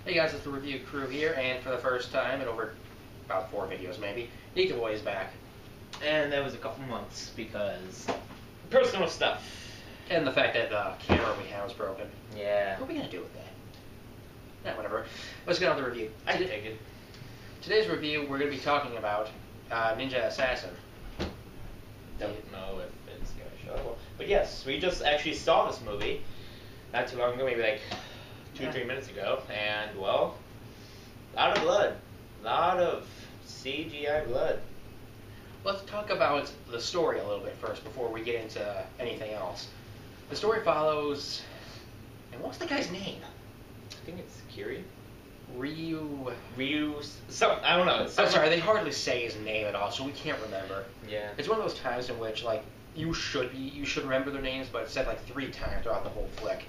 Hey guys, it's the Review Crew here, and for the first time in over about 4 videos maybe, Neko-boys is back. And that was a couple months because personal stuff. And the fact that the camera we have was broken. Yeah. What are we going to do with that? Yeah, whatever. Let's get on with the review. I can take it. Today's review, we're going to be talking about Ninja Assassin. Don't know if it's going to show up. But yes, we just actually saw this movie not too long ago, maybe like 2-3 minutes ago. And, well, a lot of blood. A lot of CGI blood. Let's talk about the story a little bit first before we get into anything else. The story follows... And what's the guy's name? I think it's Kiri. Reveiw. I don't know. I'm sorry, they hardly say his name at all, so we can't remember. Yeah. It's one of those times in which, like, you should remember their names, but it's said like 3 times throughout the whole flick.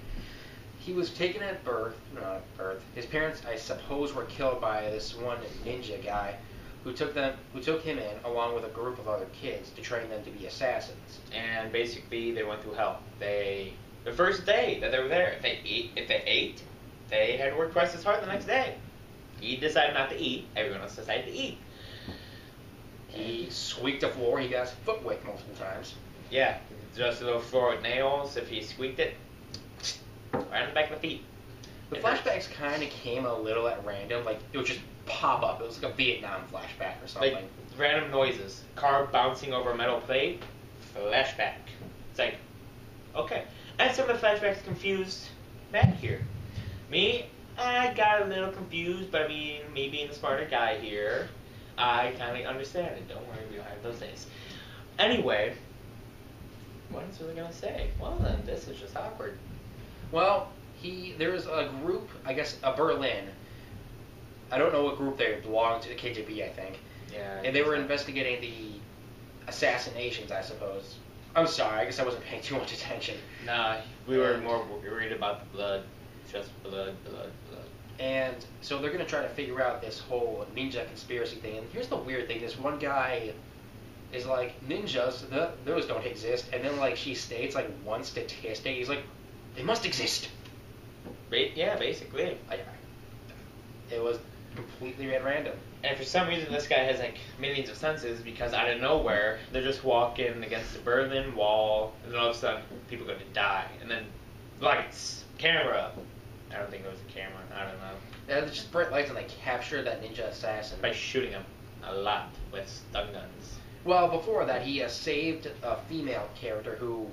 He was taken at birth. His parents, I suppose, were killed by this one ninja guy who took him in along with a group of other kids to train them to be assassins. And basically, they went through hell. The first day that they were there, if they ate, they had to work twice as hard the next day. He decided not to eat. Everyone else decided to eat. He squeaked the floor. He got his foot wicked multiple times. Yeah, just a little floor with nails. If he squeaked it, right on the back of the feet. The flashbacks kind of came a little at random. Like, it would just pop up. It was like a Vietnam flashback or something. Like, random noises. Car bouncing over a metal plate. Flashback. It's like, okay. And some of the flashbacks confused Matt here. Me, I got a little confused, but I mean, me being the smarter guy here, I kind of understand it. Don't worry, we don't have those days. Anyway, what else was I going to say? Well then, this is just awkward. Well, there was a group, I guess, Berlin. I don't know what group they belonged to, the KGB, I think. Yeah. And they were investigating the assassinations, I suppose. I'm sorry, I guess I wasn't paying too much attention. Nah, we were more worried about the blood. Just blood. And so they're going to try to figure out this whole ninja conspiracy thing. And here's the weird thing. This one guy is like, ninjas, those don't exist. And then, like, she states, like, one statistic. He's like, they must exist. Yeah, basically. It was completely at random. And for some reason, this guy has, like, millions of senses because out of nowhere, they're just walking against the Berlin Wall, and then all of a sudden, people are going to die. And then, lights, camera. I don't think it was a camera. I don't know. Yeah, there's just bright lights, and they capture that ninja assassin. By shooting him a lot with stun guns. Well, before that, he saved a female character who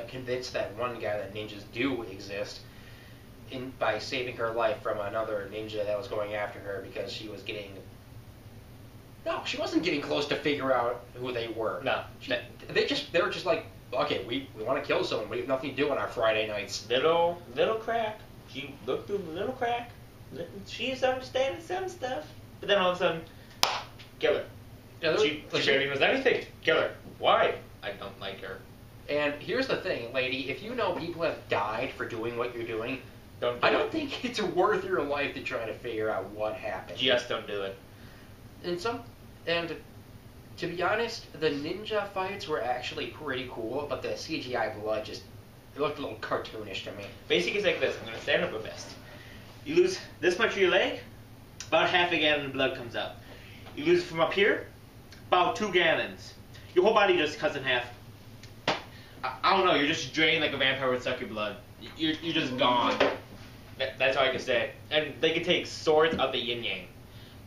convinced that one guy that ninjas do exist by saving her life from another ninja that was going after her because she was getting... No, she wasn't getting close to figure out who they were. No. They were just like, okay, we want to kill someone. We have nothing to do on our Friday nights. Little crack. She looked through the little crack. She's understanding some stuff. But then all of a sudden, kill her. Yeah, she barely knows anything. Kill her. Why? I don't like her. And here's the thing, lady. If you know people have died for doing what you're doing, I don't think it's worth your life to try to figure out what happened. Just don't do it. And to be honest, the ninja fights were actually pretty cool, but the CGI blood it looked a little cartoonish to me. Basically, it's like this. I'm going to stand up a fist. You lose this much of your leg, about half a gallon of blood comes out. You lose it from up here, about 2 gallons. Your whole body just cuts in half. I don't know, you're just drained like a vampire would suck your blood. You're just gone. That's all I can say. And they can take swords out the yin-yang.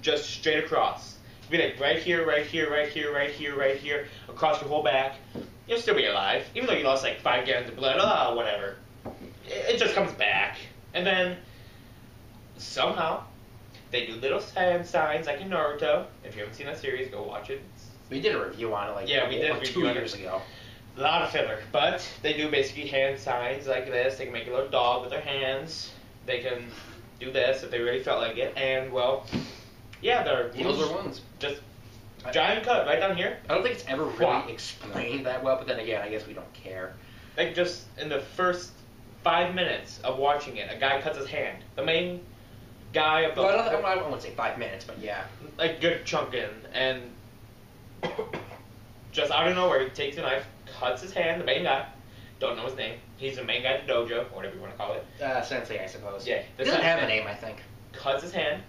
Just straight across. Be like right here, right here, right here, right here, right here, across your whole back. You'll still be alive, even though you lost like 5 gallons of blood. Whatever. It just comes back. And then, somehow, they do little hand signs like in Naruto. If you haven't seen that series, go watch it. We did a review on it like we did 2 years ago. A lot of filler. But they do basically hand signs like this. They can make a little dog with their hands. They can do this if they really felt like it. And, well, yeah, they're... Those are ones. Just giant cut right down here. I don't think it's ever really explained that well, but then again, I guess we don't care. Like, just in the first 5 minutes of watching it, a guy cuts his hand. The main guy of the... Well, I wouldn't say 5 minutes, but yeah. Like, good chunk in, and just out of nowhere, he takes a knife, cuts his hand, the main guy. Don't know his name. He's the main guy at the dojo, or whatever you want to call it. Sensei, I suppose. Yeah. He doesn't have a name, I think. cuts his hand,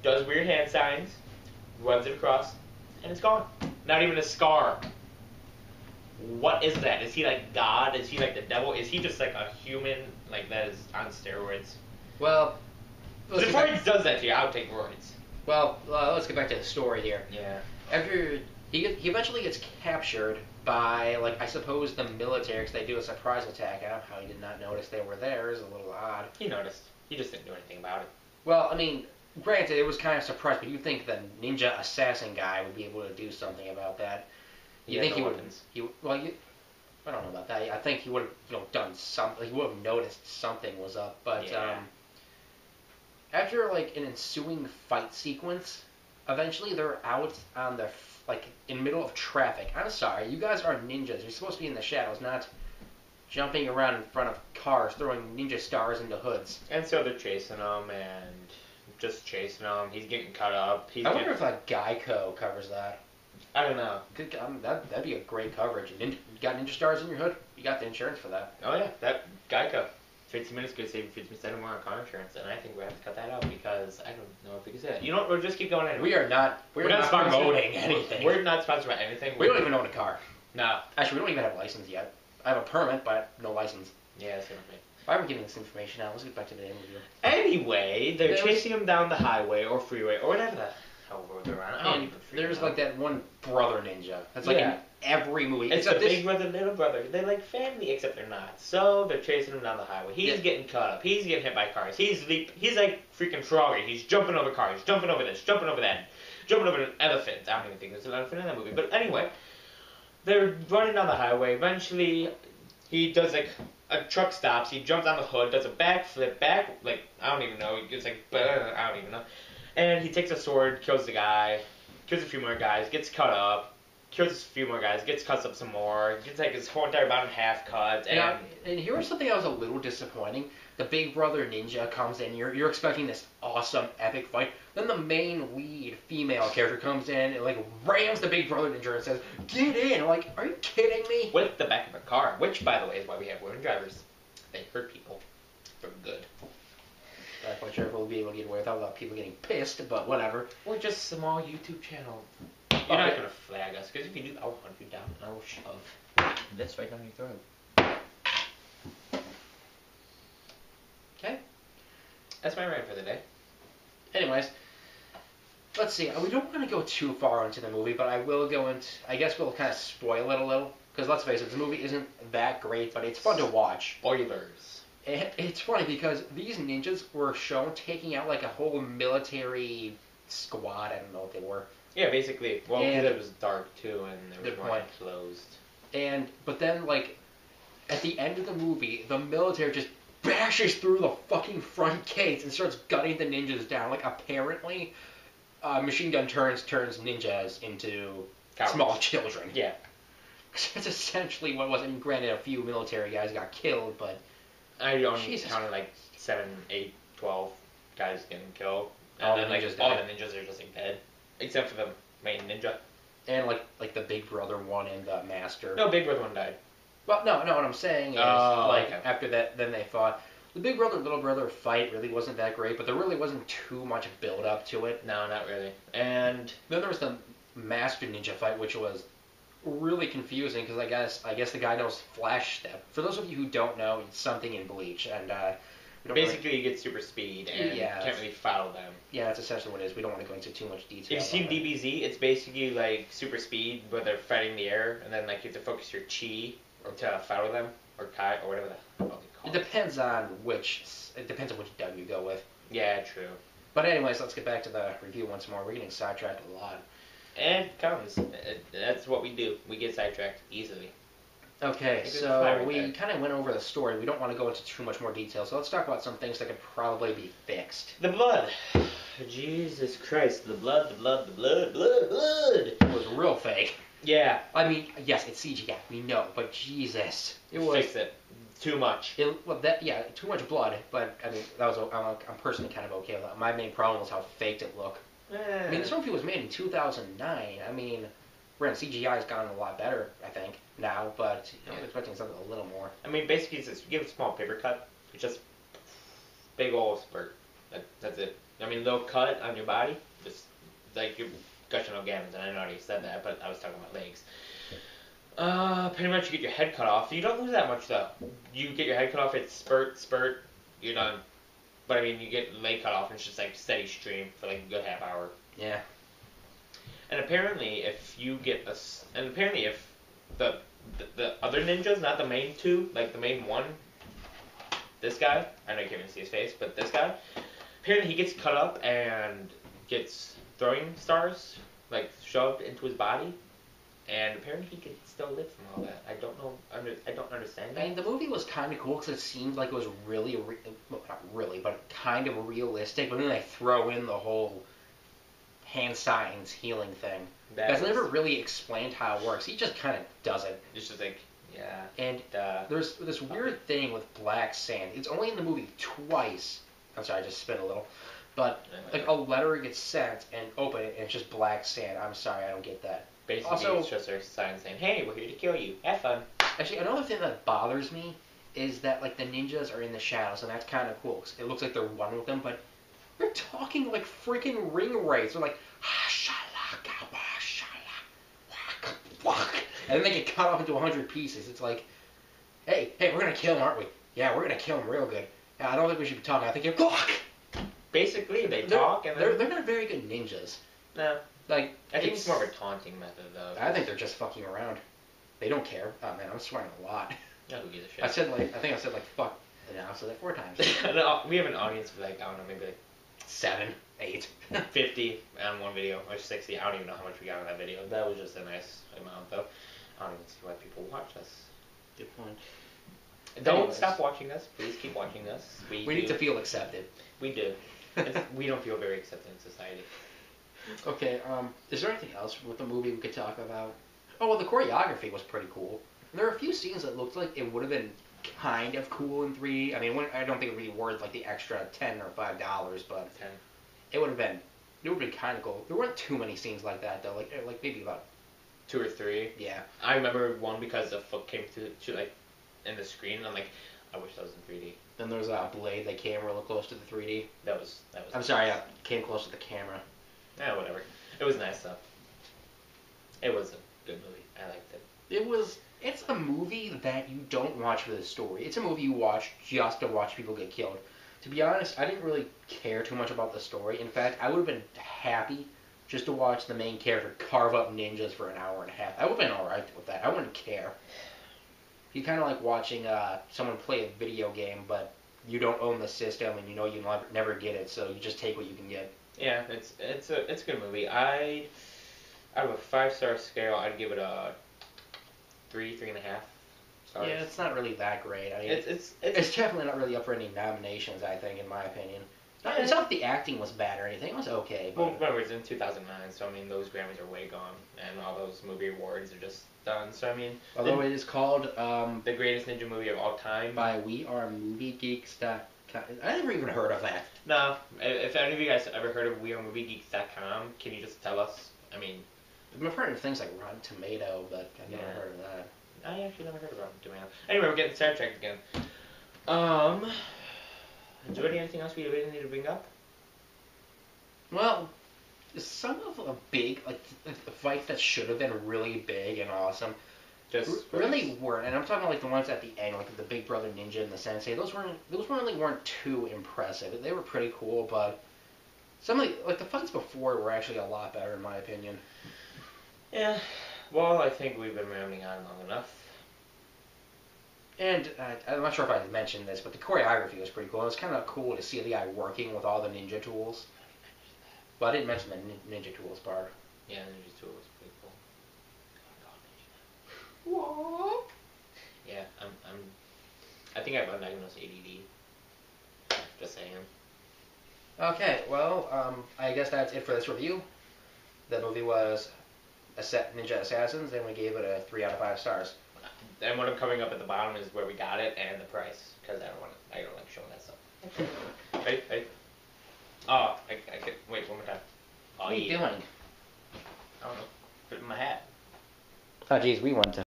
does weird hand signs, rubs it across, and it's gone. Not even a scar. What is that? Is he like God? Is he like the devil? Is he just like a human like that is on steroids? Well, If Roids does that to you, I'll take Roids. Well, let's get back to the story here. Yeah. After he eventually gets captured by, like, I suppose the military, because they do a surprise attack on him. How he did not notice they were there is a little odd. He noticed. He just didn't do anything about it. Well, I mean, granted, it was kind of surprised, but you think the ninja assassin guy would be able to do something about that? You think he would? I don't know about that. I think he would have, done something. He would have noticed something was up. But after like an ensuing fight sequence, eventually they're out on the in middle of traffic. I'm sorry, you guys are ninjas. You're supposed to be in the shadows, not jumping around in front of cars, throwing ninja stars into hoods. And so they're chasing him and just chasing him. He's getting cut up. I wonder if Geico covers that. I don't know. That'd be a great coverage. You got ninja stars in your hood? You got the insurance for that. Oh yeah, that Geico. 15 minutes could save you 50% more on car insurance, and I think we have to cut that out because I don't know if we can say that. You know what? We'll just keep going anyway. We're not promoting anything. We're not sponsored by anything. We don't even own a car. No. Actually, we don't even have a license yet. I have a permit, but no license. Yeah, that's what I mean. Why are we getting this information out? Let's get back to the interview. Anyway, they're chasing him down the highway or freeway or whatever the hell road they're on. And there's like that one brother ninja. That's like in every movie. It's a big brother, little brother. They're like family, except they're not. So they're chasing him down the highway. He's getting cut up. He's getting hit by cars. He's like freaking Froggy. He's jumping over cars, jumping over this, jumping over that, jumping over an elephant. I don't even think there's an elephant in that movie. But anyway, they're running down the highway. Eventually, he does like a truck stops. He jumps on the hood, does a backflip, I don't even know. He gets like, I don't even know. And he takes a sword, kills the guy, kills a few more guys, gets cut up, kills a few more guys, gets cut up some more, gets like his whole entire body in half cut. And here was something that was a little disappointing. The Big Brother ninja comes in. You're expecting this awesome, epic fight. Then the main lead female character comes in and like rams the Big Brother ninja and says, "Get in!" I'm like, are you kidding me? With the back of a car, which, by the way, is why we have women drivers. They hurt people for good. I'm not quite sure if we'll be able to get away without people getting pissed, but whatever. Or just a small YouTube channel. You're not gonna flag us, because if you do, I'll hunt you down and I will shove this right down your throat. Okay. That's my rant for the day. Anyways, let's see. We don't want to go too far into the movie, but I will go into. I guess we'll kind of spoil it a little, because let's face it, the movie isn't that great, but it's fun to watch. Spoilers. It's funny because these ninjas were shown taking out like a whole military squad. I don't know what they were. Yeah, basically. Well, because it was dark too, and there was more enclosed. But then, like, at the end of the movie, the military just bashes through the fucking front gates and starts gunning the ninjas down. Like, apparently, machine gun turns ninjas into small children. Yeah. That's essentially what it was. I mean, granted, a few military guys got killed, but I only counted like 7, 8, 12 guys getting killed. And then like all the ninjas are just like dead. Except for the main ninja. And like the Big Brother one and the Master. No, Big Brother one died. Well, no, what I'm saying is, after that, then they fought. The Big Brother, Little Brother fight really wasn't that great, but there really wasn't too much build up to it. No, not really. And then there was the Master Ninja fight, which was really confusing because I guess the guy knows Flash Step. For those of you who don't know, it's something in Bleach, and basically you get super speed and you can't really follow them. Yeah, that's essentially what it is. We don't want to go into too much detail. If you've seen DBZ, it's basically like super speed where they're fighting the air, and then like you have to focus your chi or to follow them or kai or whatever the hell they call it. It depends on which dub you go with. Yeah, true. But anyways, let's get back to the review once more. We're getting sidetracked a lot. And comes. That's what we do. We get sidetracked easily. Okay, so we kind of went over the story. We don't want to go into too much more detail, so let's talk about some things that could probably be fixed. The blood. Jesus Christ, the blood. It was real fake. Yeah. I mean, yes, it's CGI, we know, but Jesus. Fix it. Too much. Too much blood, but I mean, I'm personally kind of okay with that. My main problem was how faked it looked. I mean, this movie was made in 2009. I mean, CGI has gotten a lot better, I think, now, but I was expecting something a little more. I mean, basically, you give a small paper cut, it's just big old spurt. That's it. I mean, they'll cut on your body, just like you're gushing out Gannons, and I already said that, but I was talking about legs. Pretty much you get your head cut off. You don't lose that much though. You get your head cut off, it's spurt, you're done. But I mean, you get leg cut off, and it's just like steady stream for like a good half hour. Yeah. And apparently, if the other ninjas, not the main two, like the main one, this guy, I know you can't even see his face, but this guy, apparently he gets cut up and gets throwing stars like shoved into his body. And apparently he can still live from all that. I don't know. I don't understand that. I mean, the movie was kind of cool because it seemed like it was really, well, not really, but kind of realistic. But then they throw in the whole hand signs healing thing. That's never really explained how it works. He just kind of does it. It's just like, yeah. And there's this weird thing with black sand. It's only in the movie twice. I'm sorry, I just spit a little. But like a letter gets sent and open it, and it's just black sand. I'm sorry, I don't get that. Basically, also, it's just their sign saying, "Hey, we're here to kill you. Have fun." Actually, another thing that bothers me is that like the ninjas are in the shadows, and that's kind of cool. 'Cause it looks like they're one with them, but they're talking like freaking ring rates. They're like, and then they get cut off into 100 pieces. It's like, hey, we're gonna kill him, aren't we? Yeah, we're gonna kill him real good. Yeah, I don't think we should be talking. I think you're. Basically, they talk, and they're not very good ninjas. No. Like, I think it's more of a taunting method, though. I think they're just fucking around. They don't care. Oh man, I'm swearing a lot. No, who gives a shit? I think I said fuck. And I said 4 times. No, we have an audience of like, I don't know, maybe like 7, 8, 50 on one video, or 60. I don't even know how much we got on that video. That was just a nice amount, though. I don't even see why people watch us. Good point. Don't stop watching us. Please keep watching us. We need to feel accepted. We do. We don't feel very accepted in society. Okay, is there anything else with the movie we could talk about? Oh, well, the choreography was pretty cool. There are a few scenes that looked like it would have been kind of cool in 3D. I mean, I don't think it would be worth like the extra $10 or $5, but it would have been kind of cool. There weren't too many scenes like that though. Like maybe about 2 or 3. Yeah. I remember one because the foot came to like in the screen, and I'm like, I wish that was in 3D. Then there's a blade that came real close to the 3D. That was. I'm sorry, I came close to the camera. Yeah, whatever. It was nice though. It was a good movie. I liked it. It's a movie that you don't watch for the story. It's a movie you watch just to watch people get killed. To be honest, I didn't really care too much about the story. In fact, I would have been happy just to watch the main character carve up ninjas for an hour and a half. I would have been alright with that. I wouldn't care. You kind of like watching someone play a video game, but you don't own the system and you know you never get it, so you just take what you can get. Yeah, it's a good movie. Out of a 5-star scale, I'd give it a 3.5 stars. Yeah, it's not really that great. I mean, it's definitely not really up for any nominations, I think, in my opinion. It's not that the acting was bad or anything. It was okay. But... Well, remember, it's in 2009, so I mean, those Grammys are way gone, and all those movie awards are just done. So I mean, although it is called the greatest ninja movie of all time by WeAreMovieGeeks.com. I never even heard of that. No, if any of you guys ever heard of WeAreMovieGeeks.com, can you just tell us? I mean, I've heard of things like Rotten Tomato, but I've never heard of that. I actually never heard of Rotten Tomato. Anyway, we're getting sidetracked again. Is there anything else we really need to bring up? Well, some of the big, the fights that should have been really big and awesome, just really weren't. And I'm talking about like the ones at the end, like the Big Brother Ninja and the Sensei. Those weren't too impressive. They were pretty cool, but some of the fights before were actually a lot better in my opinion. Yeah. Well, I think we've been rambling on long enough. And I'm not sure if I mentioned this, but the choreography was pretty cool. It was kind of cool to see the guy working with all the ninja tools. Well, I didn't mention the ninja tools part. Yeah, ninja tools was pretty cool. What? Yeah, I think I have undiagnosed ADD. Just saying. Okay, well, I guess that's it for this review. The movie was Ninja Assassins, and we gave it a 3 out of 5 stars. And what I'm coming up at the bottom is where we got it and the price, because I don't like showing that stuff. Hey. Oh, I could wait one more time. Oh, what are you doing? I don't know. Put it in my hat. Oh, geez, we went to